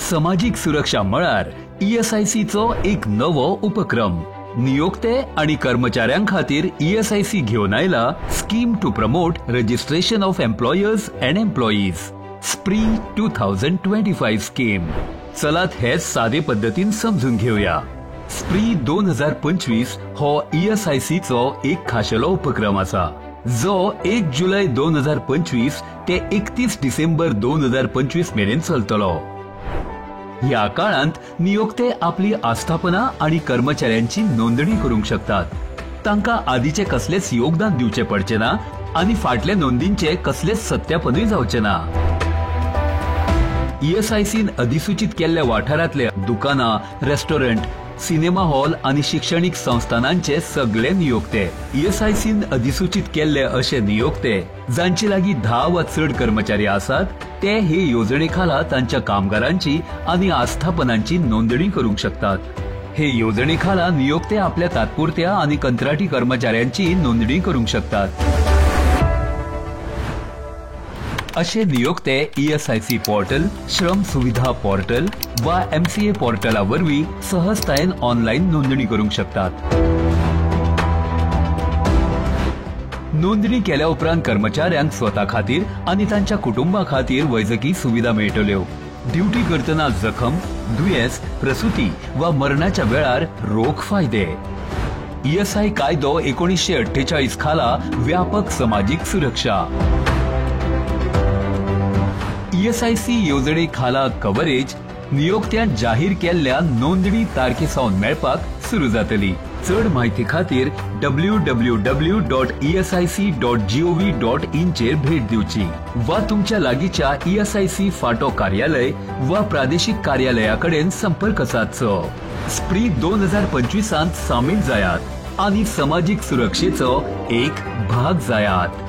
सामाजिक सुरक्षा मळार ESIC चो एक नवो उपक्रम। नियोक्ते आणि कर्मचाऱ्यांक खातीर ESIC घेवन आयला scheme to promote registration of employers and employees SPREE 2025 scheme. चलात हे सादे पद्धतीन समजून घेऊया। स्प्री 2025 हो ESIC चो एक खाशेलो उपक्रम आसा जो 1 जुलै 2025 ते 31 डिसेंबर 2025 मेरेन चलतलो। ह्या काळांत नियोक्ते आपली आस्थापना आणि कर्मचाऱ्यांची नोंदणी करूंक शकतात। तांकां आदीचे कसलेच योगदान दिवचे पडचे ना आणि फाटल्या नोंदींचे कसलेच सत्यापनूय जावचे ना। ESICन अधिसूचित केल्ल्या वाठारांतले दुकानां, रेस्टॉरंट, सिनेमा हॉल आणि शैक्षणिक संस्थानांचे सगळे नियोक्ते, ESICन अधिसूचित केल्ले अशे नियोक्ते जांचे लागीं 10 वा चड कर्मचारी आसात, ते हे योजने खाला तांच्या कामगारांची आणि आस्थापनांची नोंदणी करूंक शकतात। हे योजने खाला नियोक्ते आपल्या तात्पुरत्या आणि कंत्राटी कर्मचाऱ्यांची नोंदणी करूंक शकतात। असे नियोक्ते ESIC पोर्टल, श्रम सुविधा पोर्टल वा MCA पोर्टलावरवीं सहजतायेन ऑनलाईन नोंदणी करूंक शकतात। नोंदणी केल्या उपरांत कर्मचाऱ्यांक स्वता खातीर आणि तांच्या कुटुंबा खातीर वैजकी सुविधा मेळटल्यो। ड्युटी करतना जखम, दुयेंस, प्रसूती वा मरणाच्या वेळार रोख फायदे। ESI कायदो 1948 खाला व्यापक सामाजिक सुरक्षा। ESIC योजने खाला कव्हरेज नियोक्त्यान जाहीर केल्ल्या नोंदणी तारखेसावन मेळपाक सुरू जातली। चड म्हायती खातीर www.esic.gov.in चेर भेट दिवची वा तुमच्या लागींच्या ESIC फाटो कार्यालय वा प्रादेशीक कार्यालयाकडेन संपर्क साधचो। स्प्री 2025 सामील जायात आणि सामाजिक सुरक्षेचो एक भाग जायात।